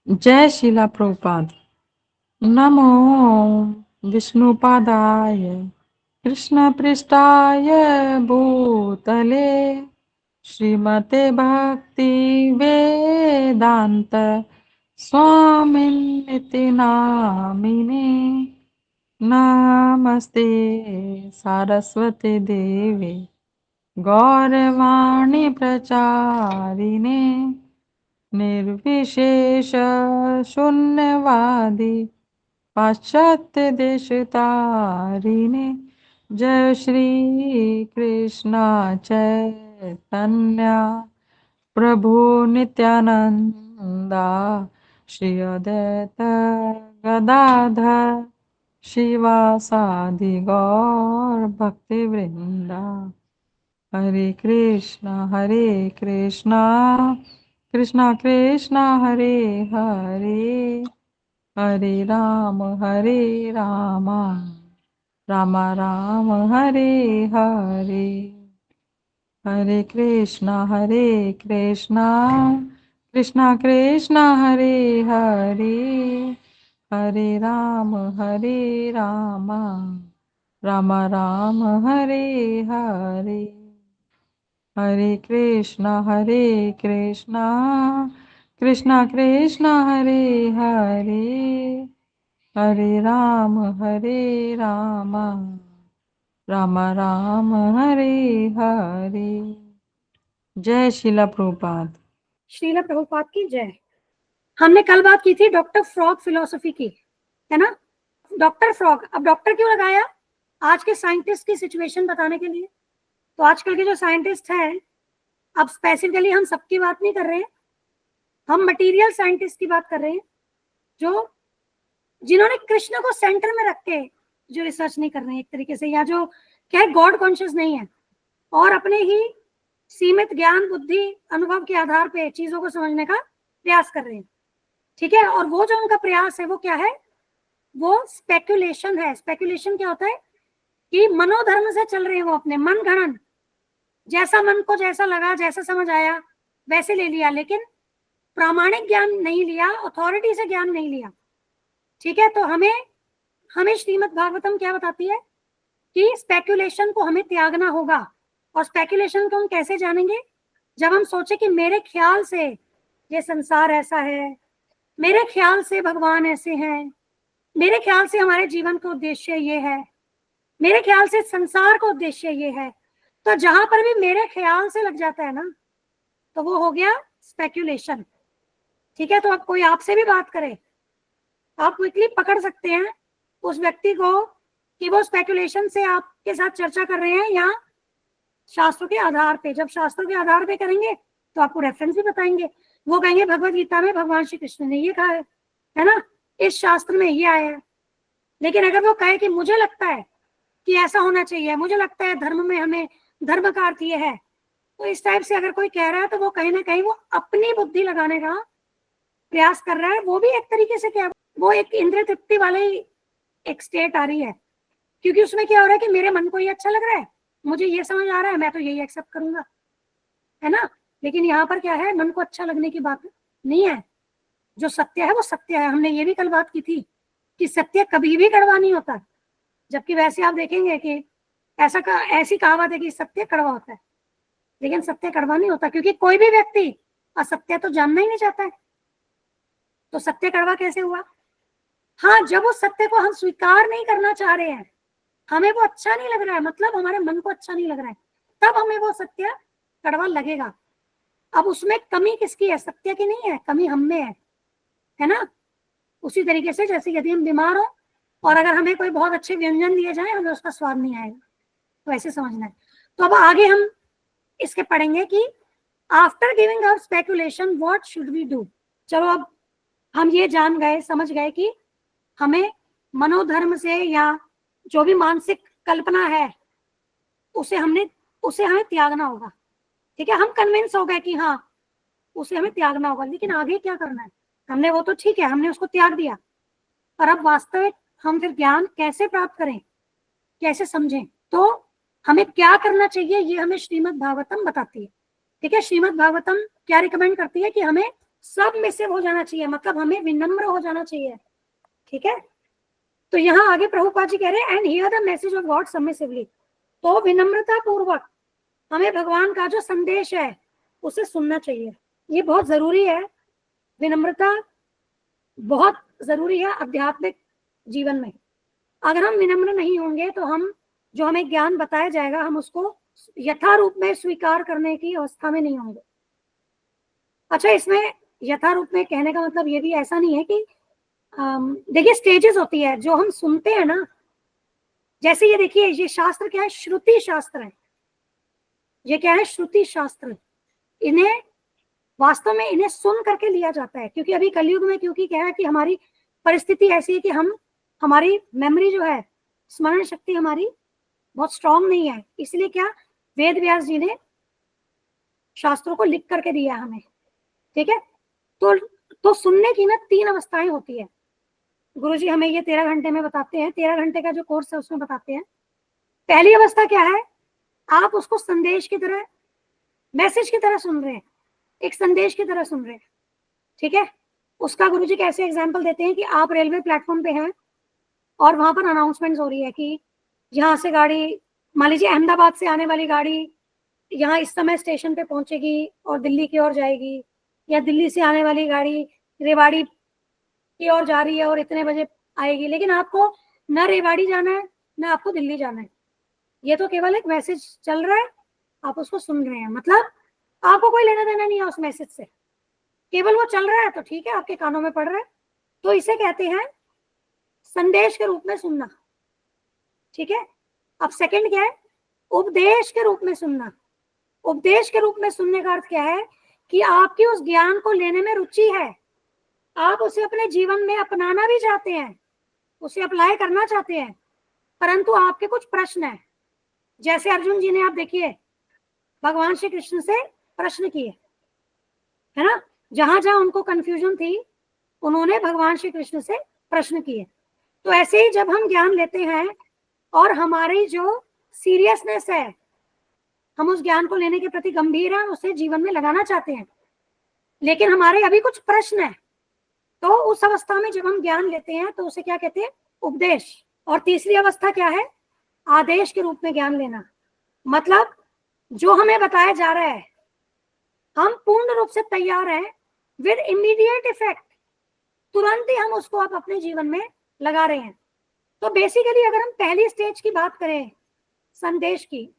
जय शिला प्रभुपाद। नमो विष्णुपादाय कृष्णपृष्ठाय भूतले श्रीमते भक्ति वेदांत स्वामिनिति नामिने। नमस्ते सारस्वती देवे गौरवाणी प्रचारिणे निर्विशेष शून्यवादी पाश्चात्य देशतारिणे। जय श्री कृष्ण चैतन्य प्रभु नित्यानंदा श्री अद्वैत गदाधर शिवासादि गौर भक्ति वृंदा। हरे कृष्णा कृष्णा कृष्णा हरे हरे हरे राम राम राम हरे हरे। हरे कृष्णा कृष्णा कृष्णा हरे हरे हरे राम राम राम हरे हरे। हरे कृष्णा कृष्णा कृष्णा हरे हरे हरे राम राम राम हरे हरे। जय शिला प्रभुपाद। श्रीला प्रभुपाद की जय। हमने कल बात की थी डॉक्टर फ्रॉग फिलोसफी की, है ना। डॉक्टर फ्रॉग, अब डॉक्टर क्यों लगाया? आज के साइंटिस्ट की सिचुएशन बताने के लिए। तो आजकल के जो साइंटिस्ट हैं, अब स्पेसिफिकली हम सबकी बात नहीं कर रहे हैं, हम मटेरियल साइंटिस्ट की बात कर रहे हैं, जो जिन्होंने कृष्ण को सेंटर में रख के जो रिसर्च नहीं कर रहे हैं एक तरीके से, या जो क्या गॉड कॉन्शियस नहीं है और अपने ही सीमित ज्ञान बुद्धि अनुभव के आधार पे चीजों को समझने का प्रयास कर रहे हैं, ठीक है। और वो जो उनका प्रयास है वो क्या है? वो स्पेकुलेशन है। स्पेकुलेशन क्या होता है कि मनोधर्म से चल रहे हैं वो, अपने मन गणन, जैसा मन को जैसा लगा, जैसा समझ आया वैसे ले लिया, लेकिन प्रामाणिक ज्ञान नहीं लिया, अथॉरिटी से ज्ञान नहीं लिया, ठीक है। तो हमें श्रीमद् भागवतम क्या बताती है कि स्पेकुलेशन को हमें त्यागना होगा। और स्पेकुलेशन को हम कैसे जानेंगे? जब हम सोचे कि मेरे ख्याल से ये संसार ऐसा है, मेरे ख्याल से भगवान ऐसे हैं, मेरे ख्याल से हमारे जीवन का उद्देश्य ये है, मेरे ख्याल से संसार का उद्देश्य ये है। तो जहां पर भी मेरे ख्याल से लग जाता है ना, तो वो हो गया स्पेकुलेशन, ठीक है। तो अब कोई आपसे भी बात करे, आप क्विकली पकड़ सकते हैं उस व्यक्ति को कि वो स्पेकुलेशन से आपके साथ चर्चा कर रहे हैं या शास्त्रों के आधार पे। जब शास्त्रों के आधार पे करेंगे तो आपको रेफरेंस भी बताएंगे। वो कहेंगे भगवत गीता में भगवान श्री कृष्ण ने ये कहा है ना, इस शास्त्र में ये आया है। लेकिन अगर वो कहे कि मुझे लगता है कि ऐसा होना चाहिए, मुझे लगता है धर्म में हमें धर्म का अर्थ ये है, तो इस टाइप से अगर कोई कह रहा है तो वो कहीं ना कहीं वो अपनी बुद्धि लगाने का प्रयास कर रहा है। वो भी एक तरीके से क्या, वो एक इंद्रिय तृप्ति वाली एक स्टेट आ रही है, क्योंकि उसमें क्या हो रहा है कि मेरे मन को ये अच्छा लग रहा है, मुझे ये समझ आ रहा है, मैं तो यही एक्सेप्ट करूंगा, है ना। लेकिन यहाँ पर क्या है, मन को अच्छा लगने की बात नहीं है। जो सत्य है वो सत्य है। हमने ये भी कल बात की थी कि सत्य कभी भी कड़वा नहीं होता, जबकि वैसे आप देखेंगे कि ऐसी कहावत है कि सत्य कड़वा होता है, लेकिन सत्य कड़वा नहीं होता, क्योंकि कोई भी व्यक्ति असत्य तो जानना ही नहीं चाहता है। तो सत्य कड़वा कैसे हुआ? हाँ, जब उस सत्य को हम स्वीकार नहीं करना चाह रहे हैं, हमें वो अच्छा नहीं लग रहा है, मतलब हमारे मन को अच्छा नहीं लग रहा है, तब हमें वो सत्य कड़वा लगेगा। अब उसमें कमी किसकी है? सत्य की नहीं है, कमी हम में है ना। उसी तरीके से जैसे यदि हम बीमार हो और अगर हमें कोई बहुत अच्छे व्यंजन दिए जाए, हमें उसका स्वाद नहीं आएगा, तो ऐसे समझना है। तो अब आगे हम इसके पढ़ेंगे कि after giving up speculation what should we do. चलो अब हम ये जान गए, समझ गए कि हमें मनोधर्म से या जो भी मानसिक कल्पना है उसे हमें त्यागना होगा, ठीक है। हम कन्विंस हो गए कि हाँ उसे हमें त्यागना होगा, लेकिन आगे क्या करना है? हमने वो तो ठीक है, हमने उसको त्याग दिया, पर अब वास्तविक हम फिर ज्ञान कैसे प्राप्त करें, कैसे समझें? तो हमें क्या करना चाहिए ये हमें श्रीमद् भागवतम बताती है, ठीक है। श्रीमद् भागवतम क्या रिकमेंड करती है कि हमें सबमिसिव हो जाना चाहिए, मतलब हमें विनम्र हो जाना चाहिए, ठीक है। तो यहाँ आगे प्रभुपाद जी कह रहे हैं and hear the message of God submissively, तो विनम्रता पूर्वक हमें भगवान का जो संदेश है उसे सुनना चाहिए। ये बहुत जरूरी है, विनम्रता बहुत जरूरी है आध्यात्मिक जीवन में। अगर हम विनम्र नहीं होंगे तो हम जो हमें ज्ञान बताया जाएगा हम उसको यथा रूप में स्वीकार करने की अवस्था में नहीं होंगे। अच्छा, इसमें यथा रूप में कहने का मतलब ये भी ऐसा नहीं है कि देखिए स्टेजेस होती है जो हम सुनते हैं ना, जैसे ये देखिए ये शास्त्र क्या है, श्रुति शास्त्र है। ये क्या है, श्रुति शास्त्र। इन्हें वास्तव में इन्हें सुन करके लिया जाता है, क्योंकि अभी कलयुग में क्योंकि क्या है कि हमारी परिस्थिति ऐसी है कि हम हमारी मेमोरी जो है, स्मरण शक्ति हमारी बहुत स्ट्रांग नहीं है, इसलिए क्या वेद व्यास जी ने शास्त्रों को लिख करके दिया हमें, ठीक है। तो सुनने की ना 3 अवस्थाएं होती है। गुरुजी हमें ये 13 घंटे में बताते हैं, 13 घंटे का जो कोर्स है उसमें बताते हैं। पहली अवस्था क्या है, आप उसको संदेश की तरह, मैसेज की तरह सुन रहे हैं, एक संदेश की तरह सुन रहे हैं, ठीक है। उसका गुरुजी कैसे एग्जाम्पल देते हैं कि आप रेलवे प्लेटफॉर्म पे हैं और वहां पर अनाउंसमेंट हो रही है कि यहाँ से गाड़ी, मान लीजिए अहमदाबाद से आने वाली गाड़ी यहाँ इस समय स्टेशन पे पहुंचेगी और दिल्ली की ओर जाएगी, या दिल्ली से आने वाली गाड़ी रेवाड़ी की ओर जा रही है और इतने बजे आएगी, लेकिन आपको न रेवाड़ी जाना है न आपको दिल्ली जाना है। ये तो केवल एक मैसेज चल रहा है, आप उसको सुन रहे हैं, मतलब आपको कोई लेना देना नहीं है उस मैसेज से, केवल वो चल रहा है तो ठीक है, आपके कानों में पड़ रहा है, तो इसे कहते हैं संदेश के रूप में सुनना, ठीक है। अब सेकंड क्या है, उपदेश के रूप में सुनना। उपदेश के रूप में सुनने का अर्थ क्या है कि आपकी उस ज्ञान को लेने में रुचि है, आप उसे अपने जीवन में अपनाना भी चाहते हैं, उसे अप्लाई करना चाहते हैं, परंतु आपके कुछ प्रश्न हैं। जैसे अर्जुन जी ने आप देखिए भगवान श्री कृष्ण से प्रश्न किए, है ना, जहां जहां उनको कंफ्यूजन थी उन्होंने भगवान श्री कृष्ण से प्रश्न किए। तो ऐसे ही जब हम ज्ञान लेते हैं और हमारी जो सीरियसनेस है, हम उस ज्ञान को लेने के प्रति गंभीर हैं, उसे जीवन में लगाना चाहते हैं, लेकिन हमारे अभी कुछ प्रश्न है, तो उस अवस्था में जब हम ज्ञान लेते हैं तो उसे क्या कहते हैं, उपदेश। और तीसरी अवस्था क्या है, आदेश के रूप में ज्ञान लेना, मतलब जो हमें बताया जा रहा है हम पूर्ण रूप से तैयार हैं, विद इमीडिएट इफेक्ट, तुरंत ही हम उसको आप अपने जीवन में लगा रहे हैं। तो बेसिकली अगर हम पहली स्टेज की बात करें संदेश की,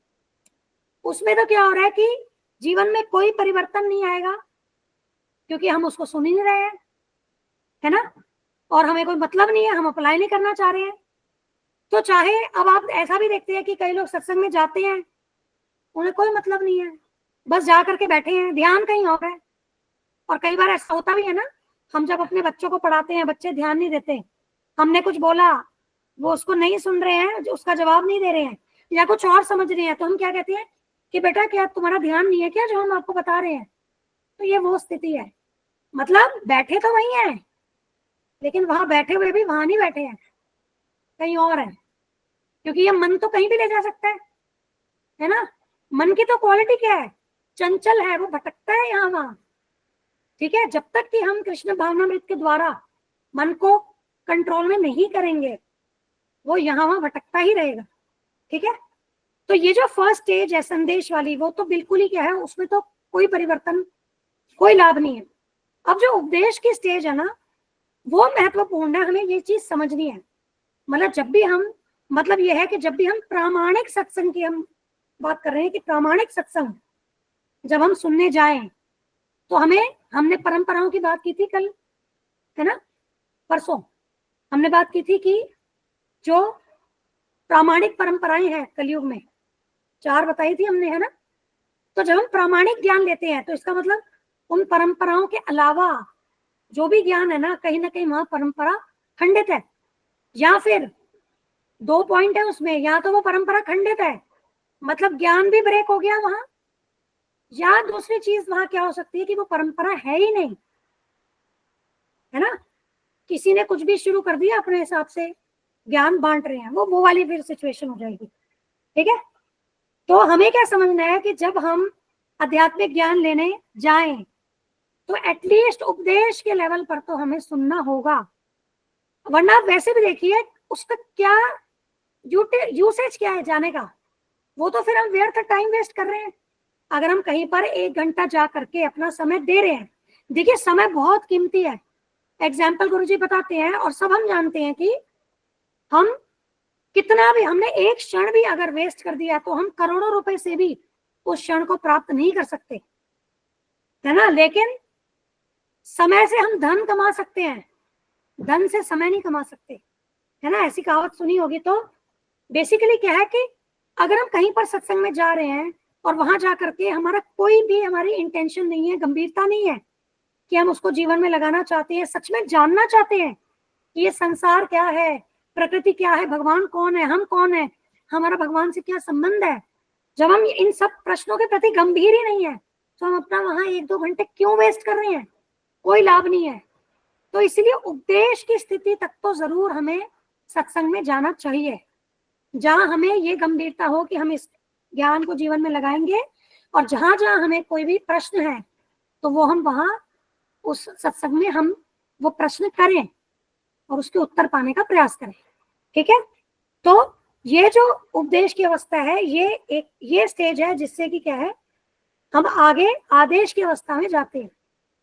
उसमें तो क्या हो रहा है कि जीवन में कोई परिवर्तन नहीं आएगा, क्योंकि हम उसको सुन ही नहीं रहे हैं, है ना, और हमें कोई मतलब नहीं है, हम अप्लाई नहीं करना चाह रहे हैं। तो चाहे अब आप ऐसा भी देखते हैं कि कई लोग सत्संग में जाते हैं, उन्हें कोई मतलब नहीं है, बस जा करके बैठे हैं, ध्यान कहीं और है। और कई बार ऐसा होता भी है ना, हम जब अपने बच्चों को पढ़ाते हैं, बच्चे ध्यान नहीं देते, हमने कुछ बोला वो उसको नहीं सुन रहे हैं, उसका जवाब नहीं दे रहे हैं, या कुछ और समझ रहे हैं, तो हम क्या कहते हैं कि बेटा क्या तुम्हारा ध्यान नहीं है क्या जो हम आपको बता रहे हैं। तो ये वो स्थिति है, मतलब बैठे तो वही हैं, लेकिन वहां बैठे हुए भी वहां नहीं बैठे हैं, कहीं और है, क्योंकि ये मन तो कहीं भी ले जा सकता है ना। मन की तो क्वालिटी क्या है, चंचल है, वो भटकता है यहाँ वहां, ठीक है। जब तक कि हम कृष्ण भावनामृत के द्वारा मन को कंट्रोल में नहीं करेंगे, वो यहाँ वहां भटकता ही रहेगा, ठीक है। तो ये जो फर्स्ट स्टेज है संदेश वाली, वो तो बिल्कुल ही क्या है, उसमें तो कोई परिवर्तन, कोई लाभ नहीं है। अब जो उपदेश की स्टेज है ना, वो महत्वपूर्ण है, हमें ये चीज समझनी है। मतलब जब भी हम, मतलब ये है कि जब भी हम प्रामाणिक सत्संग की हम बात कर रहे हैं कि प्रामाणिक सत्संग जब हम सुनने जाएं, तो हमने परंपराओं की बात की थी कल, है ना, परसों हमने बात की थी कि जो प्रामाणिक परंपराएं हैं कलयुग में 4 बताई थी हमने, है ना। तो जब हम प्रामाणिक ज्ञान लेते हैं तो इसका मतलब उन परंपराओं के अलावा जो भी ज्ञान है ना कहीं वहां परंपरा खंडित है, या फिर 2 पॉइंट है उसमें, या तो वो परंपरा खंडित है मतलब ज्ञान भी ब्रेक हो गया वहां, या दूसरी चीज वहां क्या हो सकती है कि वो परंपरा है ही नहीं, है ना, किसी ने कुछ भी शुरू कर दिया अपने हिसाब से, ज्ञान बांट रहे हैं, वो वाली फिर सिचुएशन हो जाएगी, ठीक है। तो हमें क्या समझना है कि जब हम आध्यात्मिक ज्ञान लेने जाएं तो एटलीस्ट उपदेश के लेवल पर तो हमें सुनना होगा, वरना वैसे भी देखिए उसका क्या यूसेज क्या है जाने का, वो तो फिर हम व्यर्थ टाइम वेस्ट कर रहे हैं। अगर हम कहीं पर 1 घंटा जा करके अपना समय दे रहे हैं, देखिए समय बहुत कीमती है। एग्जाम्पल गुरुजी बताते हैं और सब हम जानते हैं कि हम कितना भी, हमने एक क्षण भी अगर वेस्ट कर दिया तो हम करोड़ों रुपए से भी उस क्षण को प्राप्त नहीं कर सकते, है ना। लेकिन समय से हम धन कमा सकते हैं, धन से समय नहीं कमा सकते, है ना। ऐसी कहावत सुनी होगी। तो बेसिकली क्या है कि अगर हम कहीं पर सत्संग में जा रहे हैं और वहां जाकर के हमारा कोई भी, हमारी इंटेंशन नहीं है, गंभीरता नहीं है कि हम उसको जीवन में लगाना चाहते हैं, सच में जानना चाहते हैं कि ये संसार क्या है, प्रकृति क्या है, भगवान कौन है, हम कौन है, हमारा भगवान से क्या संबंध है, जब हम इन सब प्रश्नों के प्रति गंभीर ही नहीं है तो हम अपना वहां 1-2 घंटे क्यों वेस्ट कर रहे हैं, कोई लाभ नहीं है। तो इसलिए उपदेश की स्थिति तक तो जरूर हमें सत्संग में जाना चाहिए, जहां हमें ये गंभीरता हो कि हम इस ज्ञान को जीवन में लगाएंगे, और जहां जहां हमें कोई भी प्रश्न है तो वो हम वहां उस सत्संग में हम वो प्रश्न करें और उसके उत्तर पाने का प्रयास करें। ठीक है। तो ये जो उपदेश की अवस्था है, ये स्टेज है जिससे कि क्या है, हम आगे आदेश की अवस्था में जाते हैं।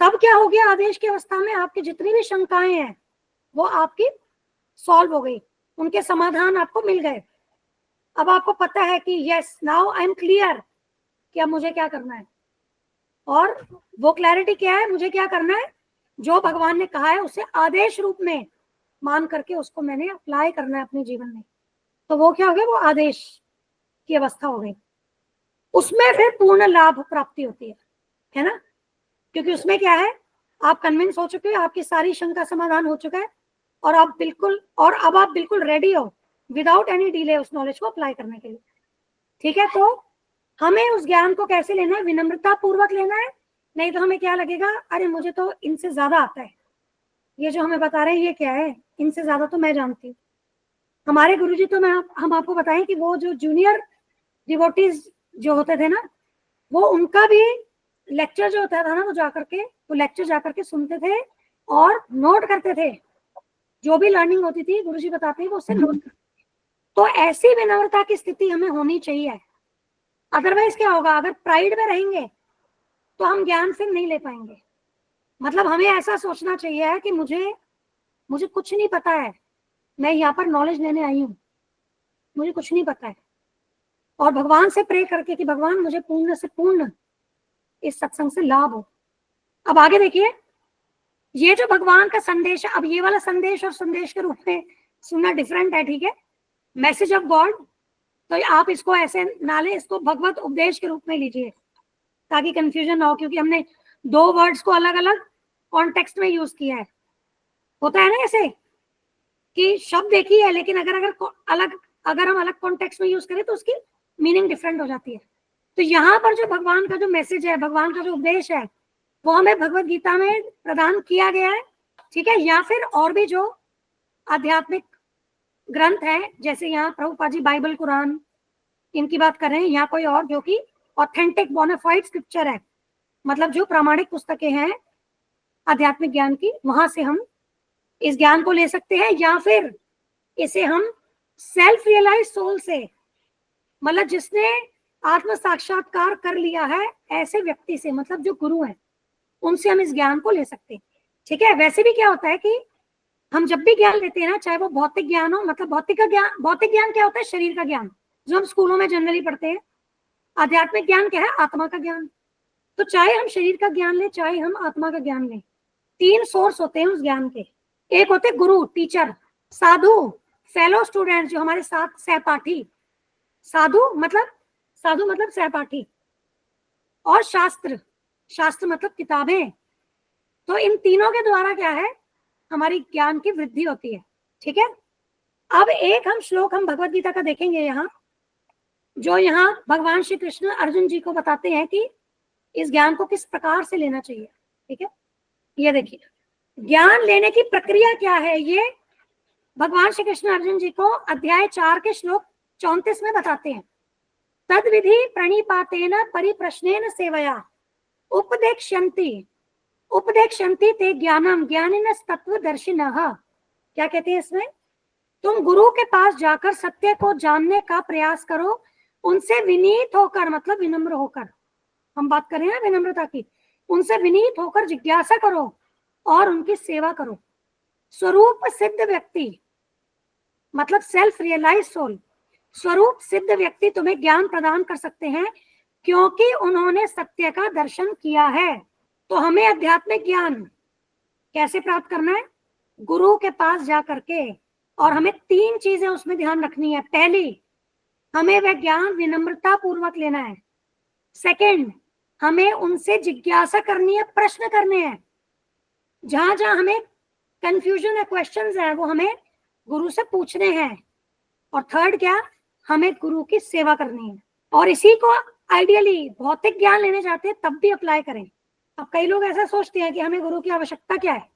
तब क्या हो गया, आदेश की अवस्था में आपकी जितनी भी शंकाएं हैं वो आपकी सॉल्व हो गई, उनके समाधान आपको मिल गए। अब आपको पता है कि yes now I am clear कि अब मुझे क्या करना है, और वो क्लैरिटी क्या है, मुझे क्या करना है, जो भगवान ने कहा है उसे आदेश रूप में मान करके उसको मैंने अप्लाई करना है अपने जीवन में। तो वो क्या हो गया, वो आदेश की अवस्था हो गई। उसमें फिर पूर्ण लाभ प्राप्ति होती है ना, क्योंकि उसमें क्या है, आप कन्विंस हो चुके हो, आपकी सारी शंका समाधान हो चुका है, और आप बिल्कुल, और अब आप बिल्कुल रेडी हो विदाउट एनी डिले उस नॉलेज को अप्लाई करने के लिए। ठीक है। तो हमें उस ज्ञान को कैसे लेना है, विनम्रता पूर्वक लेना है, नहीं तो हमें क्या लगेगा, अरे मुझे तो इनसे ज्यादा आता है, ये जो हमें बता रहे हैं ये क्या है, इनसे ज्यादा तो मैं जानती हूँ। हमारे गुरुजी तो हम आपको बताएं कि वो जो जूनियर डिवोटीज जो होते थे ना, वो उनका भी लेक्चर जो होता था ना, वो लेक्चर जाकर के सुनते थे और नोट करते थे, जो भी लर्निंग होती थी गुरुजी बताते हैं वो उससे नोट करते। तो ऐसी विनम्रता की स्थिति हमें होनी चाहिए। अदरवाइज क्या होगा, अगर प्राइड में रहेंगे तो हम ज्ञान फिर नहीं ले पाएंगे। मतलब हमें ऐसा सोचना चाहिए कि मुझे कुछ नहीं पता है, मैं यहाँ पर नॉलेज लेने आई हूँ, मुझे कुछ नहीं पता है, और भगवान से प्रे करके कि भगवान मुझे पूर्ण से पूर्ण इस सत्संग से लाभ हो। अब आगे देखिए, ये जो भगवान का संदेश है, अब ये वाला संदेश और संदेश के रूप में सुनना डिफरेंट है। ठीक है। मैसेज ऑफ गॉड, तो आप इसको ऐसे ना ले, इसको भगवत उपदेश के रूप में लीजिए ताकि कंफ्यूजन ना हो, क्योंकि हमने 2 वर्ड्स को अलग अलग कॉन्टेक्स्ट में यूज किया है। होता है ना ऐसे कि शब्द एक ही है, लेकिन अगर हम अलग कॉन्टेक्स्ट में यूज करें तो उसकी मीनिंग डिफरेंट हो जाती है। तो यहाँ पर जो भगवान का जो मैसेज है, भगवान का जो उपदेश है, वो हमें भगवत गीता में प्रदान किया गया है। ठीक है। या फिर और भी जो आध्यात्मिक ग्रंथ है, जैसे यहाँ प्रभुपाद जी बाइबल कुरान इनकी बात कर रहे हैं, या कोई और जो कि ऑथेंटिक बोनाफाइड स्क्रिप्चर है, मतलब जो प्रामाणिक पुस्तकें हैं आध्यात्मिक ज्ञान की, वहां से हम इस ज्ञान को ले सकते हैं। या फिर इसे हम सेल्फ रियलाइज सोल से, मतलब जिसने आत्म साक्षात्कार कर लिया है ऐसे व्यक्ति से, मतलब जो गुरु हैं, उनसे हम इस ज्ञान को ले सकते हैं। ठीक है। वैसे भी क्या होता है कि हम जब भी ज्ञान लेते हैं ना, चाहे वो भौतिक ज्ञान हो, मतलब भौतिक ज्ञान क्या होता है, शरीर का ज्ञान जो हम स्कूलों में जनरली पढ़ते हैं। आध्यात्मिक ज्ञान क्या है, आत्मा का ज्ञान। तो चाहे हम शरीर का ज्ञान लें, चाहे हम आत्मा का ज्ञान लें, 3 सोर्स होते हैं उस ज्ञान के। एक होते गुरु, टीचर, साधु, फेलो स्टूडेंट जो हमारे साथ सहपाठी, साधु मतलब सहपाठी, और शास्त्र मतलब किताबें। तो इन तीनों के द्वारा क्या है, हमारी ज्ञान की वृद्धि होती है। ठीक है। अब एक हम श्लोक हम भगवत गीता का देखेंगे यहाँ, जो यहाँ भगवान श्री कृष्ण अर्जुन जी को बताते हैं कि इस ज्ञान को किस प्रकार से लेना चाहिए। ठीक है। ये देखिए, ज्ञान लेने की प्रक्रिया क्या है, ये भगवान श्री कृष्ण अर्जुन जी को अध्याय 4 के श्लोक 34 में बताते हैं। तद विधि प्रणिपातेन परिप्रश्नेन सेवया उपदेक्ष्यन्ति उपदेक्षन्ति ते ज्ञानम ज्ञानिनः तत्वदर्शिनः। क्या कहते हैं इसमें? तुम गुरु के पास जाकर सत्य को जानने का प्रयास करो, उनसे विनीत होकर, मतलब विनम्र होकर, हम बात कर रहे हैं विनम्रता की, उनसे विनीत होकर जिज्ञासा करो और उनकी सेवा करो। स्वरूप सिद्ध व्यक्ति मतलब सेल्फ रियलाइज सोल, स्वरूप सिद्ध व्यक्ति तुम्हें ज्ञान प्रदान कर सकते हैं क्योंकि उन्होंने सत्य का दर्शन किया है। तो हमें आध्यात्मिक ज्ञान कैसे प्राप्त करना है? गुरु के पास जा करके, और हमें 3 चीजें उसमें ध्यान रखनी है। पहली, हमें वह ज्ञान विनम्रता पूर्वक लेना है। सेकंड, हमें उनसे जिज्ञासा करनी है, प्रश्न करने हैं। जहां जहां हमें कंफ्यूजन है, क्वेश्चंस है, वो हमें गुरु से पूछने हैं। और थर्ड क्या? हमें गुरु की सेवा करनी है। और इसी को आइडियली भौतिक ज्ञान लेने जाते हैं तब भी अप्लाई करें। अब कई लोग ऐसा सोचते हैं कि हमें गुरु की आवश्यकता क्या है।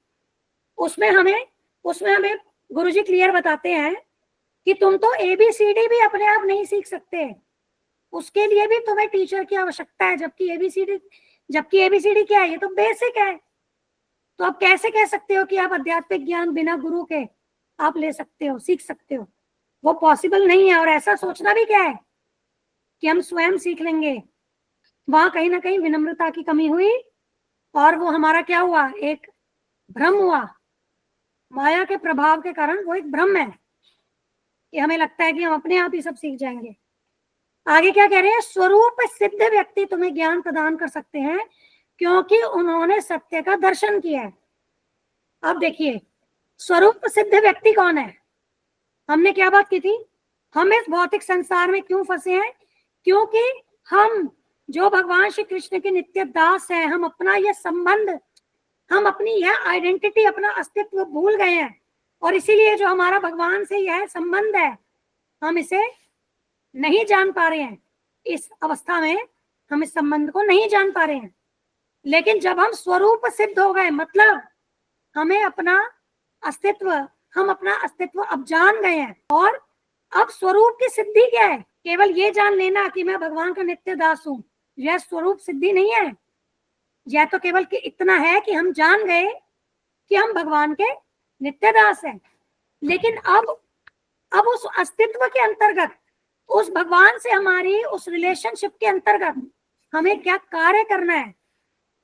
उसमें हमें गुरुजी क्लियर बताते हैं कि तुम तो ABCD भी अपने आप नहीं सीख सकते, उसके लिए भी तुम्हें टीचर की आवश्यकता है। जबकि ABCD क्या है? ये तो बेसिक है। तो आप कैसे कह सकते हो कि आप आध्यात्मिक ज्ञान बिना गुरु के आप ले सकते हो, सीख सकते हो? वो पॉसिबल नहीं है। और ऐसा सोचना भी क्या है कि हम स्वयं सीख लेंगे, वहां कहीं ना कहीं विनम्रता की कमी हुई और वो हमारा क्या हुआ? एक भ्रम हुआ। माया के प्रभाव के कारण वो एक भ्रम है कि हमें लगता है कि हम अपने आप ही सब सीख जाएंगे। आगे क्या कह रहे हैं? स्वरूप सिद्ध व्यक्ति तुम्हें ज्ञान प्रदान कर सकते हैं क्योंकि उन्होंने सत्य का दर्शन किया है। अब देखिए, स्वरूप सिद्ध व्यक्ति कौन है? हमने क्या बात की थी? हम इस भौतिक संसार में क्यों फंसे हैं? क्योंकि हम जो भगवान श्री कृष्ण के नित्य दास हैं, हम अपना यह संबंध, हम अपनी यह आइडेंटिटी, अपना अस्तित्व भूल गए हैं। और इसीलिए जो हमारा भगवान से यह संबंध है, हम इसे नहीं जान पा रहे हैं। इस अवस्था में हम इस संबंध को नहीं जान पा रहे हैं। लेकिन जब हम स्वरूप सिद्ध हो गए, मतलब हमें अपना अस्तित्व, हम अपना अस्तित्व अब जान गए हैं। और अब स्वरूप की सिद्धि क्या है? केवल ये जान लेना कि मैं भगवान का नित्य दास हूं, यह स्वरूप सिद्धि नहीं है। यह तो केवल कि इतना है कि हम जान गए कि हम भगवान के नित्य दास हैं। लेकिन अब उस अस्तित्व के अंतर्गत, उस भगवान से हमारी उस रिलेशनशिप के अंतर्गत हमें क्या कार्य करना है?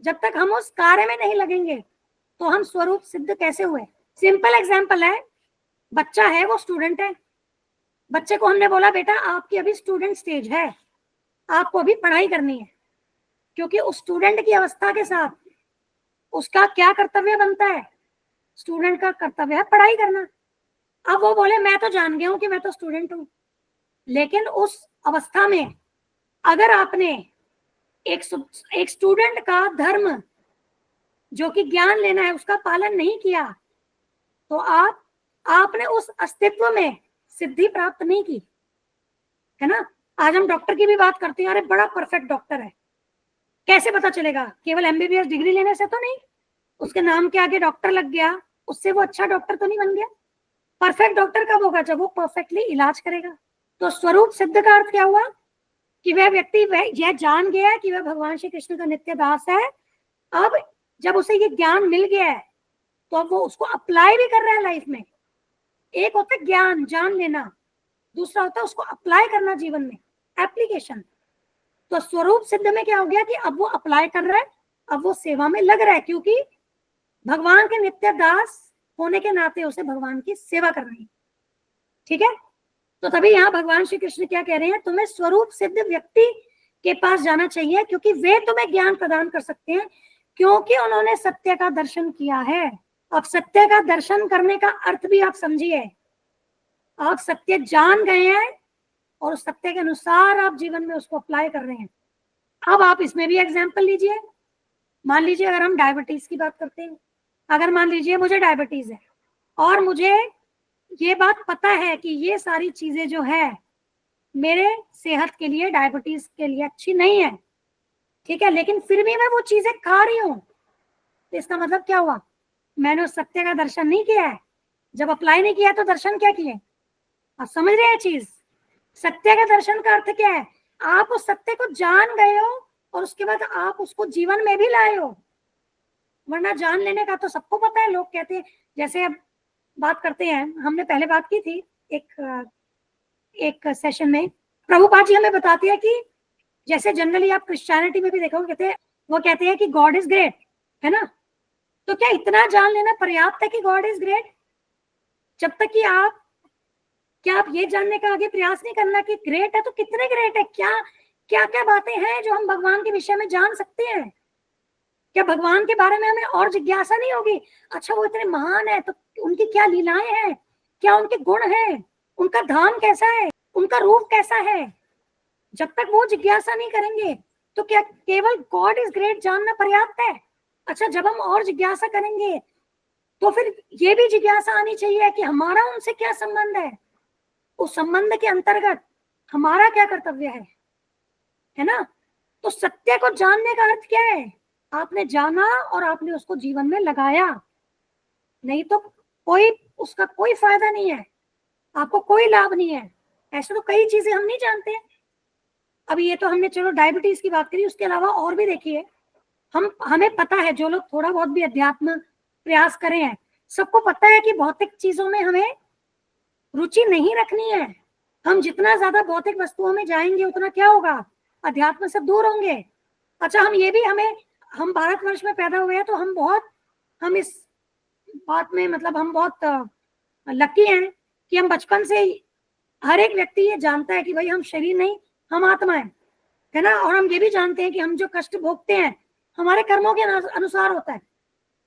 जब तक हम उस कार्य में नहीं लगेंगे तो हम स्वरूप सिद्ध कैसे हुए? सिंपल एग्जांपल है, बच्चा है, वो स्टूडेंट है। बच्चे को हमने बोला बेटा आपकी अभी स्टूडेंट स्टेज है, आपको अभी पढ़ाई करनी है। क्योंकि उस स्टूडेंट की अवस्था के साथ उसका क्या कर्तव्य बनता है? स्टूडेंट का कर्तव्य है पढ़ाई करना। अब वो बोले मैं तो जान गया हूं कि मैं तो स्टूडेंट हूं। लेकिन उस अवस्था में अगर आपने एक स्टूडेंट का धर्म जो कि ज्ञान लेना है उसका पालन नहीं किया, तो आपने उस अस्तित्व में सिद्धि प्राप्त नहीं की, है ना। आज हम डॉक्टर की भी बात करते हैं, अरे बड़ा परफेक्ट डॉक्टर है। कैसे पता चलेगा? केवल MBBS डिग्री लेने से तो नहीं, उसके नाम के आगे डॉक्टर लग गया, उससे वो अच्छा डॉक्टर तो नहीं बन गया। परफेक्ट डॉक्टर कब होगा? जब वो परफेक्टली इलाज करेगा। तो स्वरूप सिद्ध का अर्थ क्या हुआ? कि वह व्यक्ति यह जान गया कि वह भगवान श्री कृष्ण का नित्य दास है। अब जब उसे ये ज्ञान मिल गया है तो अब वो उसको अप्लाई भी कर रहा है लाइफ में। एक होता है ज्ञान जान लेना, दूसरा होता है उसको अप्लाई करना जीवन में, एप्लीकेशन। तो स्वरूप सिद्ध में क्या हो गया कि अब वो अप्लाई कर रहा है, अब वो सेवा में लग रहा है, क्योंकि भगवान के नित्य दास होने के नाते उसे भगवान की सेवा करनी है। ठीक है। तो तभी यहाँ भगवान श्री कृष्ण क्या कह रहे हैं? तुम्हें स्वरूप सिद्ध व्यक्ति के पास जाना चाहिए क्योंकि वे तुम्हें ज्ञान प्रदान कर सकते हैं, क्योंकि उन्होंने सत्य का दर्शन किया है। अब सत्य का दर्शन करने का अर्थ भी आप समझिए। आप सत्य जान गए हैं और उस सत्य के अनुसार आप जीवन में उसको अप्लाई कर रहे हैं। अब आप इसमें भी एग्जाम्पल लीजिए। मान लीजिए अगर हम डायबिटीज की बात करते हैं, अगर मान लीजिए मुझे डायबिटीज है और मुझे ये बात पता है कि ये सारी चीजें जो है मेरे सेहत के लिए, डायबिटीज के लिए अच्छी नहीं है, ठीक है, लेकिन फिर भी मैं वो चीजें खा रही हूँ, तो इसका मतलब क्या हुआ? मैंने उस सत्य का दर्शन नहीं किया है। जब अप्लाई नहीं किया तो दर्शन क्या किए? आप समझ रहे हैं चीज? सत्य का दर्शन का अर्थ क्या है? आप उस सत्य को जान गए हो और उसके बाद आप उसको जीवन में भी लाए हो। वरना जान लेने का तो सबको पता है। लोग कहते हैं, जैसे अब बात करते हैं, हमने पहले बात की थी एक सेशन में, प्रभुपाद जी हमें बताते हैं कि जैसे जनरली आप क्रिश्चियनिटी में भी देखोगे, कहते हैं, वो कहते हैं कि गॉड इज ग्रेट, है ना। तो क्या इतना जान लेना पर्याप्त है कि गॉड इज ग्रेट? जब तक कि आप ये जानने का आगे प्रयास नहीं करना कि ग्रेट है तो कितने ग्रेट है, क्या क्या क्या बातें हैं जो हम भगवान के विषय में जान सकते हैं। क्या भगवान के बारे में हमें और जिज्ञासा नहीं होगी? अच्छा, वो इतने महान है तो उनकी क्या लीलाएं हैं, क्या उनके गुण हैं, उनका धाम कैसा है, उनका रूप कैसा है। जब तक वो जिज्ञासा नहीं करेंगे तो क्या केवल गॉड इज ग्रेट जानना पर्याप्त है? अच्छा, जब हम और जिज्ञासा करेंगे तो फिर ये भी जिज्ञासा आनी चाहिए कि हमारा उनसे क्या संबंध है, उस संबंध के अंतर्गत हमारा क्या कर्तव्य है ना। तो सत्य को जानने का अर्थ क्या है? आपने जाना और आपने उसको जीवन में लगाया, नहीं तो उसका कोई फायदा नहीं है, आपको कोई लाभ नहीं है। ऐसे तो कई चीजें हम नहीं जानते। अभी ये तो हमने चलो डायबिटीज की बात करी, उसके अलावा और भी देखिए, हमें पता है, जो लोग थोड़ा बहुत भी अध्यात्म प्रयास करे हैं, सबको पता है कि भौतिक चीजों में हमें रुचि नहीं रखनी है। हम जितना ज्यादा भौतिक वस्तुओं में जाएंगे उतना क्या होगा, अध्यात्म से दूर होंगे। अच्छा, हम भारतवर्ष में पैदा हुए हैं तो हम इस बात में, मतलब हम बहुत लकी हैं कि हम बचपन से ही, हर एक व्यक्ति ये जानता है कि भाई हम शरीर नहीं, हम आत्मा है ना। और हम ये भी जानते हैं कि हम जो कष्ट भोगते हैं हमारे कर्मों के अनुसार होता है।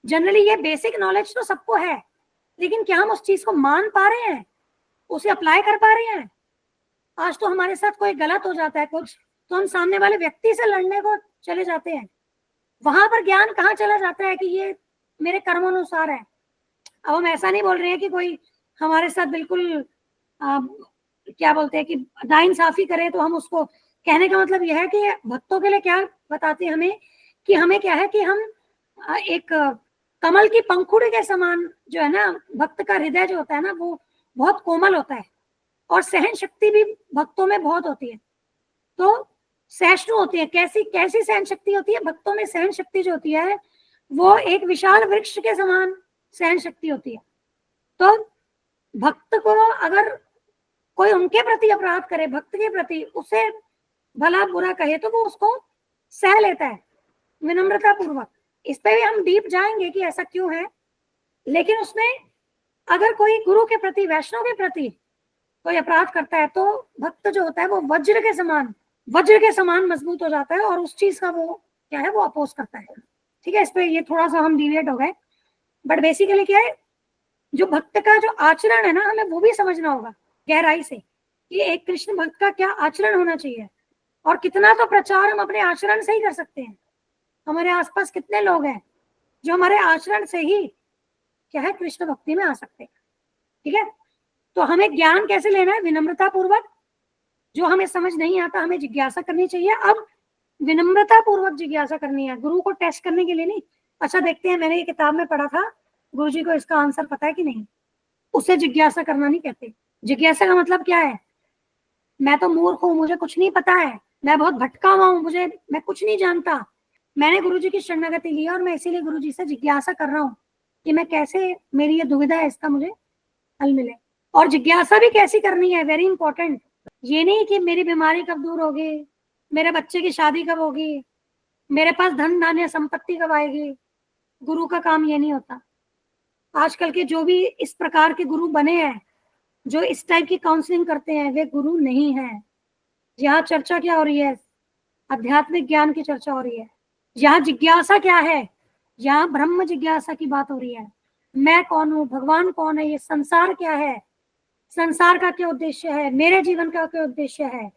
जनरली ये बेसिक नॉलेज तो सबको है, लेकिन क्या हम उस चीज को मान पा रहे हैं, उसे अप्लाई कर पा रहे हैं? आज तो हमारे साथ कोई गलत हो जाता है कुछ, तो हम सामने वाले व्यक्ति से लड़ने को चले जाते हैं। वहां पर ज्ञान कहाँ चला जाता है कि ये मेरे कर्मानुसार है। अब हम ऐसा नहीं बोल रहे हैं कि कोई हमारे साथ बिल्कुल क्या बोलते हैं कि नाइंसाफी करे, तो हम उसको, कहने का मतलब यह है कि भक्तों के लिए क्या बताते हैं हमें, कि हमें क्या है कि हम एक कमल की पंखुड़ी के समान, जो है ना, भक्त का हृदय जो होता है ना, वो बहुत कोमल होता है, और सहन शक्ति भी भक्तों में बहुत होती है। तो सहिष्णु होती है। कैसी कैसी सहन शक्ति होती है भक्तों में? सहन शक्ति जो होती है वो एक विशाल वृक्ष के समान सहन शक्ति होती है। तो भक्त को अगर कोई उनके प्रति अपराध करे, भक्त के प्रति, उसे भला बुरा कहे, तो वो उसको सह लेता है विनम्रता पूर्वक। इस पे भी हम डीप जाएंगे कि ऐसा क्यों है। लेकिन उसमें अगर कोई गुरु के प्रति, वैष्णव के प्रति कोई अपराध करता है, तो भक्त जो होता है वो वज्र के समान मजबूत हो जाता है, और उस चीज का वो क्या है, वो अपोज करता है। ठीक है, इस पे ये थोड़ा सा हम डिविएट हो गए, बट बेसिकली क्या है, जो भक्त का जो आचरण है ना, हमें वो भी समझना होगा गहराई से कि एक कृष्ण भक्त का क्या आचरण होना चाहिए। और कितना तो प्रचार हम अपने आचरण से ही कर सकते हैं। हमारे आसपास कितने लोग हैं जो हमारे आचरण से ही क्या है, कृष्ण भक्ति में आ सकते हैं। ठीक है, तो हमें ज्ञान कैसे लेना है? विनम्रता पूर्वक। जो हमें समझ नहीं आता हमें जिज्ञासा करनी चाहिए। अब विनम्रता पूर्वक जिज्ञासा करनी है, गुरु को टेस्ट करने के लिए नहीं। अच्छा, देखते हैं, मैंने ये किताब में पढ़ा था, गुरु जी को इसका आंसर पता है कि नहीं। उसे जिज्ञासा करना नहीं कहते। जिज्ञासा का मतलब क्या है? मैं तो मूर्ख हूँ, मुझे कुछ नहीं पता है, मैं बहुत भटका हुआ हूँ, मैं कुछ नहीं जानता, मैंने गुरुजी की शरणागति ली और मैं इसीलिए गुरुजी से जिज्ञासा कर रहा हूँ कि मैं कैसे, मेरी ये दुविधा है, इसका मुझे हल मिले। और जिज्ञासा भी कैसी करनी है, वेरी इंपॉर्टेंट। ये नहीं कि मेरी बीमारी कब दूर होगी, मेरे बच्चे की शादी कब होगी, मेरे पास धन धान्य संपत्ति कब आएगी। गुरु का काम ये नहीं होता। आजकल के जो भी इस प्रकार के गुरु बने हैं, जो इस टाइप की काउंसलिंग करते हैं, वे गुरु नहीं है। यहाँ चर्चा क्या हो रही है? आध्यात्मिक ज्ञान की चर्चा हो रही है। यहाँ जिज्ञासा क्या है? यहाँ ब्रह्म जिज्ञासा की बात हो रही है। मैं कौन हूँ, भगवान कौन है, ये संसार क्या है, संसार का क्या उद्देश्य है, मेरे जीवन का क्या उद्देश्य है,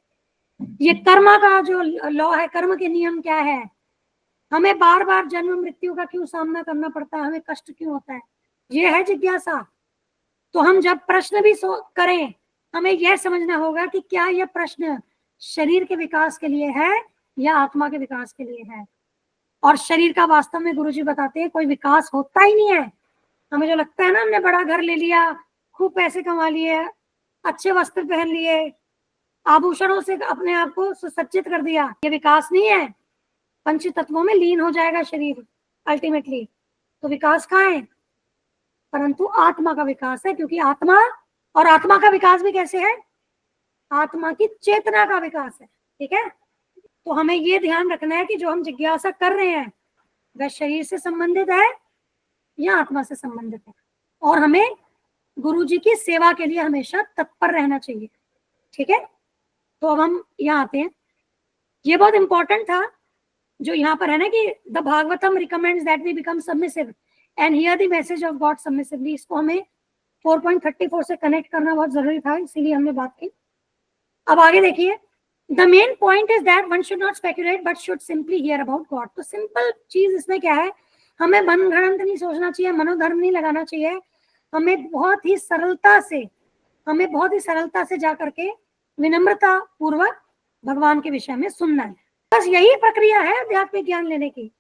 ये कर्म का जो लॉ है, कर्म के नियम क्या है, हमें बार बार जन्म मृत्यु का क्यों सामना करना पड़ता है, हमें कष्ट क्यों होता है, ये है जिज्ञासा। तो हम जब प्रश्न भी करें, हमें यह समझना होगा कि क्या यह प्रश्न शरीर के विकास के लिए है या आत्मा के विकास के लिए है। और शरीर का वास्तव में गुरुजी बताते हैं कोई विकास होता ही नहीं है। हमें जो लगता है ना, हमने बड़ा घर ले लिया, खूब पैसे कमा लिए, अच्छे वस्त्र पहन लिए, आभूषणों से अपने आप को सुसज्जित कर दिया, ये विकास नहीं है। पंच तत्वों में लीन हो जाएगा शरीर अल्टीमेटली। तो विकास कहाँ है? परंतु आत्मा का विकास है, क्योंकि आत्मा, और आत्मा का विकास भी कैसे है? आत्मा की चेतना का विकास है। ठीक है, तो हमें ये ध्यान रखना है कि जो हम जिज्ञासा कर रहे हैं वह शरीर से संबंधित है या आत्मा से संबंधित है, और हमें गुरु जी की सेवा के लिए हमेशा तत्पर रहना चाहिए। ठीक है, तो अब हम यहाँ आते हैं। ये बहुत इंपॉर्टेंट था जो यहाँ पर है ना कि the Bhagavatam recommends that we become submissive and hear the message of God submissively. इसको हमें 4.34 से कनेक्ट करना बहुत जरूरी था, इसीलिए हमने बात की। अब आगे देखिए, the main point is that one should not speculate but should simply here about God. तो सिंपल चीज इसमें क्या है, हमें मन गणंत नहीं सोचना चाहिए, मनोधर्म नहीं लगाना चाहिए, हमें बहुत ही सरलता से जा करके विनम्रता पूर्वक भगवान के विषय में सुनना है। बस यही प्रक्रिया है आध्यात्मिक ज्ञान लेने की।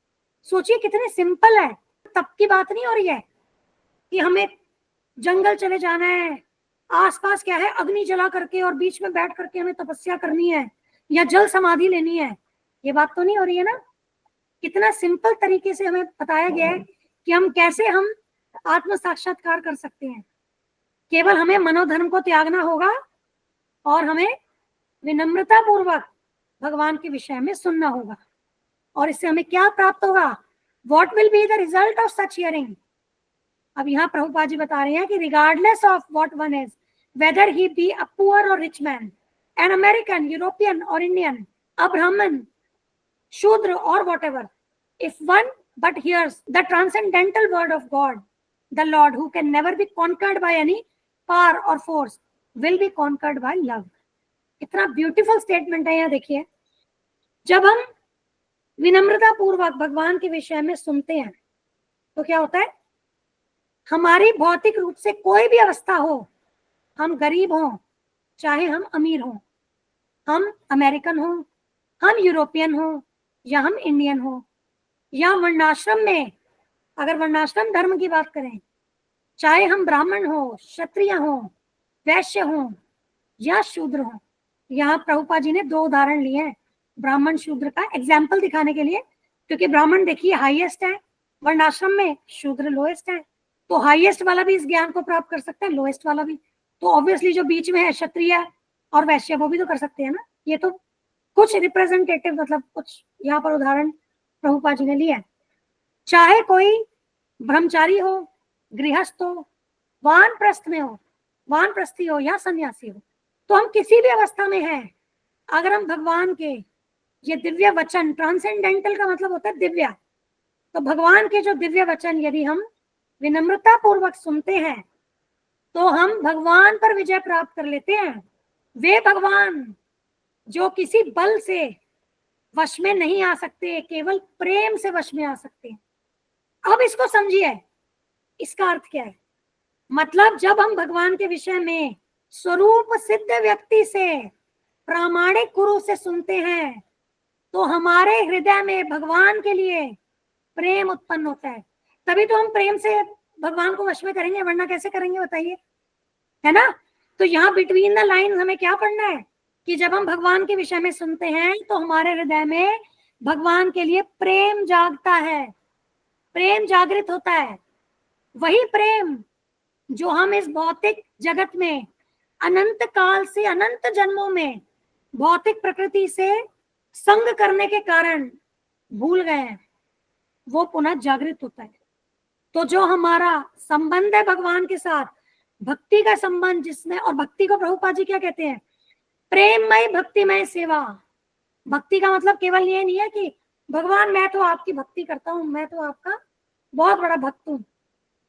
सोचिए कितनी सिंपल है। तब की बात नहीं हो रही है कि हमें जंगल चले जाना है, आसपास क्या है अग्नि जला करके और बीच में बैठ करके हमें तपस्या करनी है या जल समाधि लेनी है। ये बात तो नहीं हो रही है ना। कितना सिंपल तरीके से हमें बताया गया है कि हम कैसे हम आत्म साक्षात्कार कर सकते हैं। केवल हमें मनोधर्म को त्यागना होगा और हमें विनम्रता पूर्वक भगवान के विषय में सुनना होगा। और इससे हमें क्या प्राप्त होगा? What will be the result of such hearing? अब यहाँ प्रभुपाद जी बता रहे हैं कि regardless of what one is, whether he be a poor or rich man, an American, European or Indian, a brahmin, shudra or whatever, if one but hears the transcendental word of God, the Lord who can never be conquered by any power or force will be conquered by love. इतना beautiful statement है यहाँ देखिए। जब हम विनम्रता पूर्वक भगवान के विषय में सुनते हैं तो क्या होता है, हमारी भौतिक रूप से कोई भी अवस्था हो, हम गरीब हों चाहे हम अमीर हों, हम अमेरिकन हों, हम यूरोपियन हों या हम इंडियन हों, या वर्णाश्रम में, अगर वर्णाश्रम धर्म की बात करें, चाहे हम ब्राह्मण हो, क्षत्रिय हो, वैश्य हो या शूद्र हो। यहाँ प्रभुपाद जी ने 2 उदाहरण लिए हैं ब्राह्मण शूद्र का एग्जाम्पल दिखाने के लिए, क्योंकि ब्राह्मण देखिए हाईएस्ट है, वर्णाश्रम में शूद्र लोएस्ट है। तो हाईएस्ट वाला भी इस ज्ञान को प्राप्त कर सकता है, लोएस्ट वाला भी। तो ऑब्वियसली जो बीच में है क्षत्रिय और वैश्य वो भी तो कर सकते हैं ना। ये तो कुछ रिप्रेजेंटेटिव, मतलब कुछ यहाँ पर उदाहरण प्रभुपाद जी ने लिया है। चाहे कोई ब्रह्मचारी हो, गृहस्थ हो, वानप्रस्थ में हो, वानप्रस्थी हो या सन्यासी हो, तो हम किसी भी अवस्था में हैं, अगर हम भगवान के ये दिव्य वचन, ट्रांसेंडेंटल का मतलब होता है दिव्य, तो भगवान के जो दिव्य वचन यदि हम विनम्रता पूर्वक सुनते हैं तो हम भगवान पर विजय प्राप्त कर लेते हैं। वे भगवान जो किसी बल से वश में नहीं आ सकते, केवल प्रेम से वश में आ सकते हैं। अब इसको समझिए, इसका अर्थ क्या है? मतलब जब हम भगवान के विषय में स्वरूप सिद्ध व्यक्ति से, प्रामाणिक गुरु से सुनते हैं तो हमारे हृदय में भगवान के लिए प्रेम उत्पन्न होता है। तभी तो हम प्रेम से भगवान को वश में करेंगे, वरना कैसे करेंगे बताइए, है ना। तो यहाँ बिटवीन द लाइन हमें क्या पढ़ना है कि जब हम भगवान के विषय में सुनते हैं तो हमारे हृदय में भगवान के लिए प्रेम जागता है, प्रेम जागृत होता है। वही प्रेम जो हम इस भौतिक जगत में अनंत काल से, अनंत जन्मों में भौतिक प्रकृति से संग करने के कारण भूल गए हैं, वो पुनः जागृत होता है। तो जो हमारा संबंध है भगवान के साथ, भक्ति का संबंध, जिसमें, और भक्ति को प्रभुपाद जी क्या कहते हैं? प्रेममय भक्तिमय सेवा। भक्ति का मतलब केवल ये नहीं है कि भगवान मैं तो आपकी भक्ति करता हूँ, मैं तो आपका बहुत बड़ा भक्त हूँ।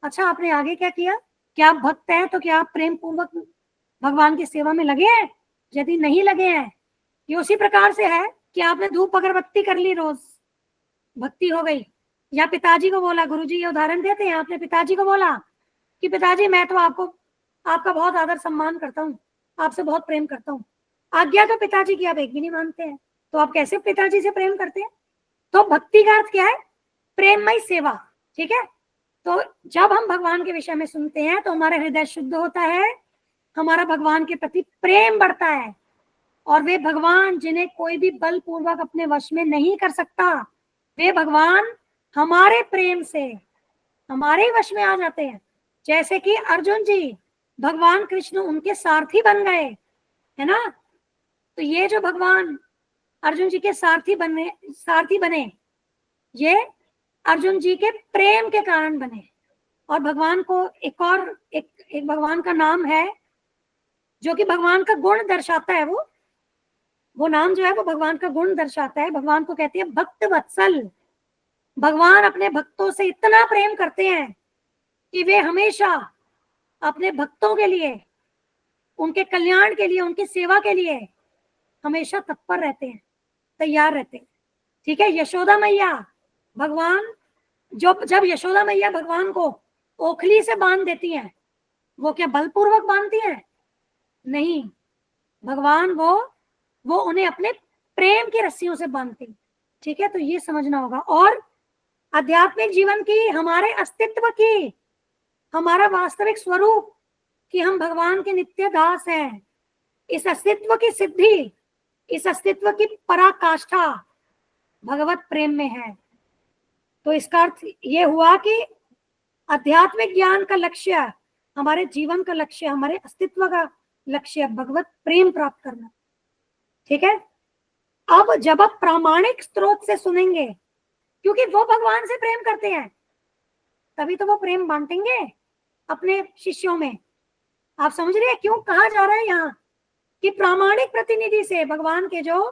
अच्छा, आपने आगे क्या किया? क्या आप भक्त हैं तो क्या आप प्रेम पूर्वक भगवान की सेवा में लगे हैं? यदि नहीं लगे हैं, ये उसी प्रकार से है कि आपने धूप अगरबत्ती कर ली, रोज भक्ति हो गई, या पिताजी को बोला, गुरुजी ये उदाहरण देते हैं, आपने पिताजी को बोला कि पिताजी मैं तो आपका बहुत आदर सम्मान करता हूँ, आपसे बहुत प्रेम करता हूँ। आज्ञा तो पिताजी की आप एक भी नहीं मानते हैं, तो आप कैसे पिताजी से प्रेम करते हैं? तो भक्ति का अर्थ क्या है? प्रेममय सेवा। ठीक है, तो जब हम भगवान के विषय में सुनते हैं तो हमारा हृदय शुद्ध होता है, हमारा भगवान के प्रति प्रेम बढ़ता है, और वे भगवान जिन्हें कोई भी बल पूर्वक अपने वश में नहीं कर सकता, वे भगवान हमारे प्रेम से हमारे ही वश में आ जाते हैं। जैसे कि अर्जुन जी, भगवान कृष्ण उनके सारथी बन गए, है ना। तो ये जो भगवान अर्जुन जी के सारथी बने, ये अर्जुन जी के प्रेम के कारण बने। और भगवान को एक भगवान का नाम है जो कि भगवान का गुण दर्शाता है। वो नाम जो है वो भगवान का गुण दर्शाता है। भगवान को कहते हैं भक्त वत्सल। भगवान अपने भक्तों से इतना प्रेम करते हैं कि वे हमेशा अपने भक्तों के लिए, उनके कल्याण के लिए, उनकी सेवा के लिए हमेशा तत्पर रहते हैं, तैयार रहते हैं। ठीक है। यशोदा मैया, भगवान जब यशोदा मैया भगवान को ओखली से बांध देती हैं, वो क्या बलपूर्वक बांधती हैं? नहीं, भगवान वो उन्हें अपने प्रेम की रस्सियों से बांधती। ठीक है। तो ये समझना होगा। और आध्यात्मिक जीवन की, हमारे अस्तित्व की, हमारा वास्तविक स्वरूप कि हम भगवान के नित्य दास हैं, इस अस्तित्व की सिद्धि, इस अस्तित्व की पराकाष्ठा भगवत प्रेम में है। तो इसका अर्थ ये हुआ कि आध्यात्मिक ज्ञान का लक्ष्य, हमारे जीवन का लक्ष्य, हमारे अस्तित्व का लक्ष्य भगवत प्रेम प्राप्त करना। ठीक है। अब जब आप प्रामाणिक स्रोत से सुनेंगे, क्योंकि वो भगवान से प्रेम करते हैं, तभी तो वो प्रेम बांटेंगे अपने शिष्यों में। आप समझ रहे हैं क्यों कहा जा रहा है यहाँ कि प्रामाणिक प्रतिनिधि से, भगवान के जो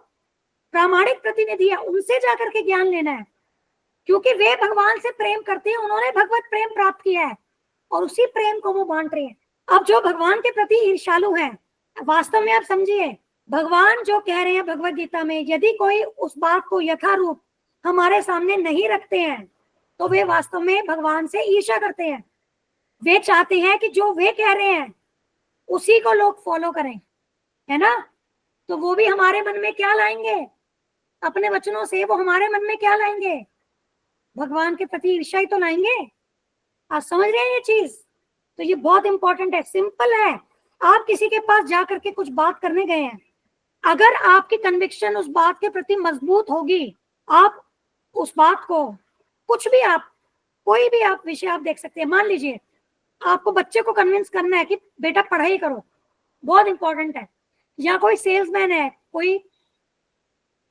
प्रामाणिक प्रतिनिधि है उनसे जाकर के ज्ञान लेना है, क्योंकि वे भगवान से प्रेम करते हैं, उन्होंने भगवत प्रेम प्राप्त किया है और उसी प्रेम को वो बांट रहे हैं। अब जो भगवान के प्रति ईर्ष्यालु हैं, वास्तव में आप समझिए, भगवान जो कह रहे हैं भगवत गीता में, यदि कोई उस बात को यथारूप हमारे सामने नहीं रखते हैं तो वे वास्तव में भगवान से ईर्ष्या करते हैं। वे चाहते हैं कि जो वे कह रहे हैं उसी को लोग फॉलो करें, है ना। तो वो भी हमारे मन में क्या लाएंगे? अपने वचनों से वो हमारे मन में क्या लाएंगे? भगवान के प्रति ईर्ष्या ही तो लाएंगे। आप समझ रहे हैं ये चीज? तो ये बहुत इंपॉर्टेंट है, सिंपल है। आप किसी के पास जाकर के कुछ बात करने गए हैं, अगर आपकी कन्विक्शन उस बात के प्रति मजबूत होगी, आप उस बात को, कुछ भी आप, कोई भी आप विषय आप देख सकते हैं। मान लीजिए आपको बच्चे को कन्विंस करना है कि बेटा पढ़ाई करो, बहुत इंपॉर्टेंट है, या कोई सेल्समैन है, कोई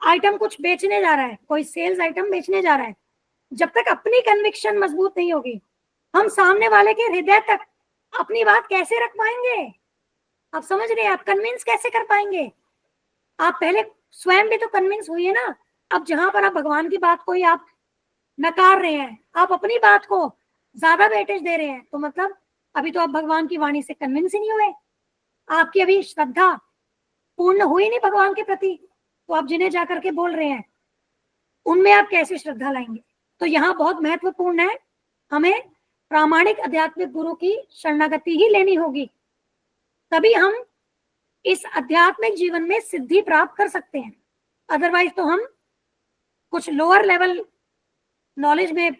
आइटम कुछ बेचने जा रहा है, कोई सेल्स आइटम बेचने जा रहा है, जब तक अपनी कन्विक्शन मजबूत नहीं होगी, हम सामने वाले के हृदय तक अपनी बात कैसे रख पाएंगे? आप समझ रहे हैं? आप कन्विंस कैसे कर पाएंगे? आप पहले स्वयं भी तो कन्विंस हुई है ना। अब जहां पर आप भगवान की बात को ही आप नकार रहे हैं, आप अपनी बात को ज्यादा वेटेज दे रहे हैं, तो मतलब अभी तो आप भगवान की वाणी से कन्विंस ही नहीं हुए, आपकी अभी श्रद्धा पूर्ण हुई नहीं भगवान के प्रति। तो आप जिन्हें जाकर के बोल रहे हैं उनमें आप कैसे श्रद्धा लाएंगे? तो यहाँ बहुत महत्वपूर्ण है, हमें प्रामाणिक आध्यात्मिक गुरु की शरणागति ही लेनी होगी, तभी हम इस आध्यात्मिक जीवन में सिद्धि प्राप्त कर सकते हैं। अदरवाइज तो हम कुछ लोअर लेवल नॉलेज में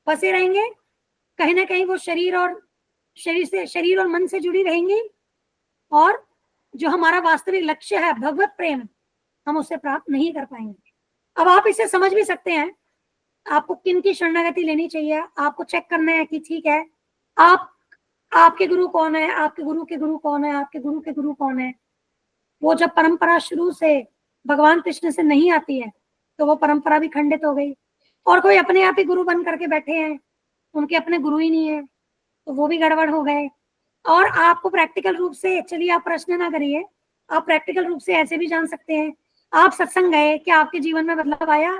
फंसे रहेंगे, कहीं ना कहीं वो शरीर और मन से जुड़ी रहेंगी, और जो हमारा वास्तविक लक्ष्य है भगवत प्रेम, हम उसे प्राप्त नहीं कर पाएंगे। अब आप इसे समझ भी सकते हैं, आपको किन की शरणागति लेनी चाहिए। आपको चेक करना है कि ठीक है, आपके गुरु कौन है, आपके गुरु के गुरु कौन है, आपके गुरु के गुरु कौन है। वो जब परंपरा शुरू से भगवान कृष्ण से नहीं आती है तो वो परंपरा भी खंडित हो गई, और कोई अपने आप ही गुरु बन करके बैठे हैं, उनके अपने गुरु ही नहीं है, तो वो भी गड़बड़ हो गए। और आपको प्रैक्टिकल रूप से, चलिए आप प्रश्न ना करिए, आप प्रैक्टिकल रूप से ऐसे भी जान सकते हैं, आप सत्संग गए, क्या आपके जीवन में बदलाव आया?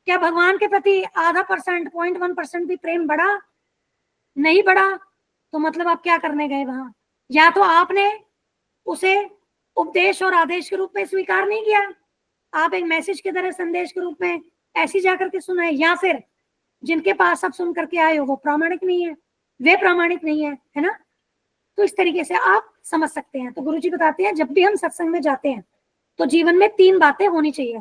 क्या भगवान के प्रति आधा परसेंट, 0.1% भी प्रेम बढ़ा? नहीं बढ़ा, तो मतलब आप क्या करने गए वहां? या तो आपने उसे उपदेश और आदेश के रूप में स्वीकार नहीं किया, आप एक मैसेज की तरह, संदेश के रूप में ऐसी जाकर के सुनाए, या फिर जिनके पास आप सुन करके आए हो वो प्रामाणिक नहीं है, वे प्रामाणिक नहीं है ना। तो इस तरीके से आप समझ सकते हैं। तो गुरुजी बताते हैं जब भी हम सत्संग में जाते हैं तो जीवन में 3 बातें होनी चाहिए।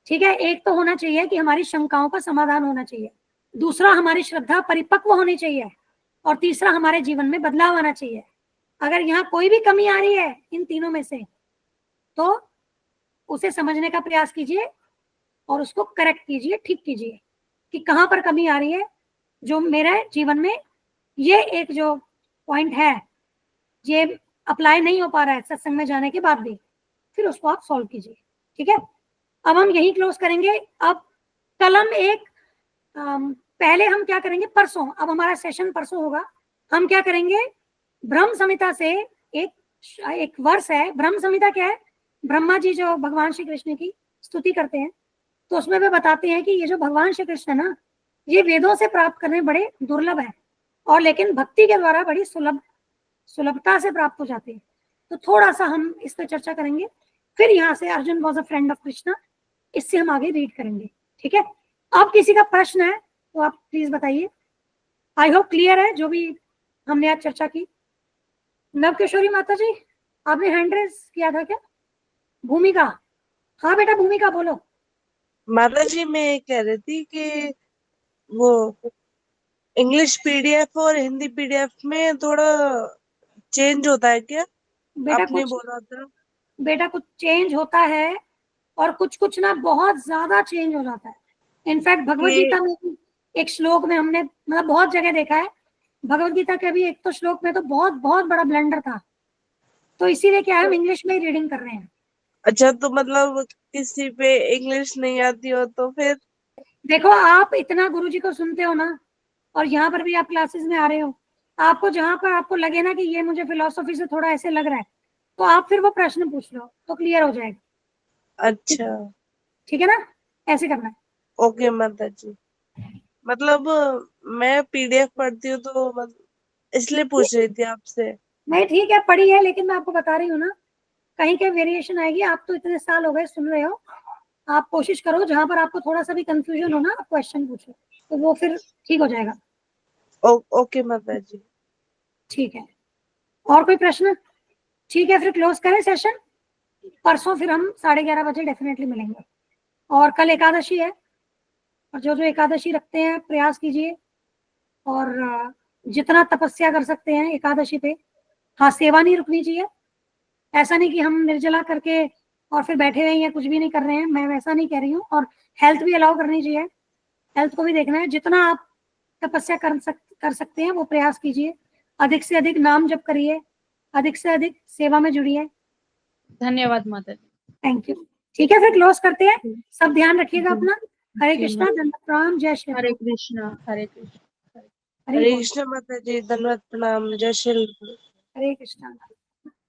ठीक है। एक तो होना चाहिए कि हमारी शंकाओं का समाधान होना चाहिए, दूसरा हमारी श्रद्धा परिपक्व होनी चाहिए, और तीसरा हमारे जीवन में बदलाव आना चाहिए। अगर यहाँ कोई भी कमी आ रही है इन तीनों में से, तो उसे समझने का प्रयास कीजिए और उसको करेक्ट कीजिए, ठीक कीजिए कि कहाँ पर कमी आ रही है जो मेरे जीवन में ये एक जो पॉइंट है ये अप्लाई नहीं हो पा रहा है सत्संग में जाने के बाद भी, फिर उसको आप सॉल्व कीजिए। ठीक है, अब हम यही क्लोज करेंगे। अब कल हम एक पहले हम क्या करेंगे, परसों, अब हमारा सेशन परसों होगा, हम क्या करेंगे, ब्रह्म संहिता से एक वर्ष है। ब्रह्म संहिता क्या है, ब्रह्मा जी जो भगवान श्री कृष्ण की स्तुति करते हैं, तो उसमें वे बताते हैं कि ये जो भगवान श्री कृष्ण है ना, ये वेदों से प्राप्त करने बड़े दुर्लभ है, और लेकिन भक्ति के द्वारा बड़ी सुलभता से प्राप्त हो जाते हैं। तो थोड़ा सा हम इस पर चर्चा करेंगे, फिर यहाँ से Arjun was a friend of Krishna, इससे हम आगे रीड करेंगे। ठीक है, अब किसी का प्रश्न है तो आप प्लीज बताइए। आई होप क्लियर है जो भी हमने आज चर्चा की। नवकिशोरी माता जी, आपने हैंड रेज किया था क्या? भूमिका, हाँ बेटा भूमिका बोलो। माता जी मैं कह रही थी कि वो इंग्लिश पीडीएफ और हिंदी पीडीएफ में थोड़ा चेंज होता है क्या? बेटा आपने कुछ बोला था। बेटा कुछ चेंज होता है, और कुछ कुछ ना बहुत ज्यादा चेंज हो जाता है। इनफैक्ट भगवत कि गीता में भी एक श्लोक में हमने मतलब बहुत जगह देखा है, भगवत गीता के भी एक तो श्लोक में तो बहुत बहुत बड़ा ब्लेंडर था, तो इसीलिए क्या है हम इंग्लिश में ही रीडिंग कर रहे हैं। अच्छा, तो मतलब किसी पे इंग्लिश नहीं आती हो तो फिर? देखो आप इतना गुरुजी को सुनते हो ना, और यहाँ पर भी आप क्लासेस में आ रहे हो, आपको जहां पर आपको लगे ना कि ये मुझे फिलोसफी से थोड़ा ऐसे लग रहा है, तो आप फिर वो प्रश्न पूछ लो तो क्लियर हो जाएगा। अच्छा, ठीक है ना, ऐसे करना है। ओके माता जी। मतलब मैं पीडीएफ पढ़ती हूँ तो इसलिए पूछ रही थी आपसे। नहीं ठीक है, पढ़ी है, लेकिन मैं आपको बता रही हूँ ना, कहीं के वेरिएशन आएगी। आप तो इतने साल हो गए सुन रहे हो, आप कोशिश करो जहां पर आपको थोड़ा सा भी कंफ्यूजन हो ना, आप क्वेश्चन पूछो, तो वो फिर ठीक हो जाएगा। ओके माता जी। ठीक है, और कोई प्रश्न? ठीक है, फिर क्लोज करें सेशन। परसों फिर हम 11:30 बजे डेफिनेटली मिलेंगे, और कल एकादशी है, और जो जो एकादशी रखते हैं प्रयास कीजिए, और जितना तपस्या कर सकते हैं एकादशी पे। हाँ, सेवा नहीं रुकनी चाहिए, ऐसा नहीं कि हम निर्जला करके और फिर बैठे हुए हैं कुछ भी नहीं कर रहे हैं, मैं वैसा नहीं कह रही हूँ। और हेल्थ भी अलाउ करनी चाहिए, हेल्थ को भी देखना है। जितना आप तपस्या कर सकते हैं वो प्रयास कीजिए, अधिक से अधिक नाम जप करिए, अधिक से अधिक सेवा में जुड़िए। धन्यवाद माता जी। Thank you. ठीक है, फिर क्लोज करते हैं, सब ध्यान रखिएगा अपना। हरे जी, कृष्णा, दंड प्रणाम, जय श्री राम। हरे कृष्णा हरे कृष्णा। हरे हरे बोल। कृष्ण माता जी, धन्यवाद, प्रणाम, जय श्री राम। हरे कृष्णा।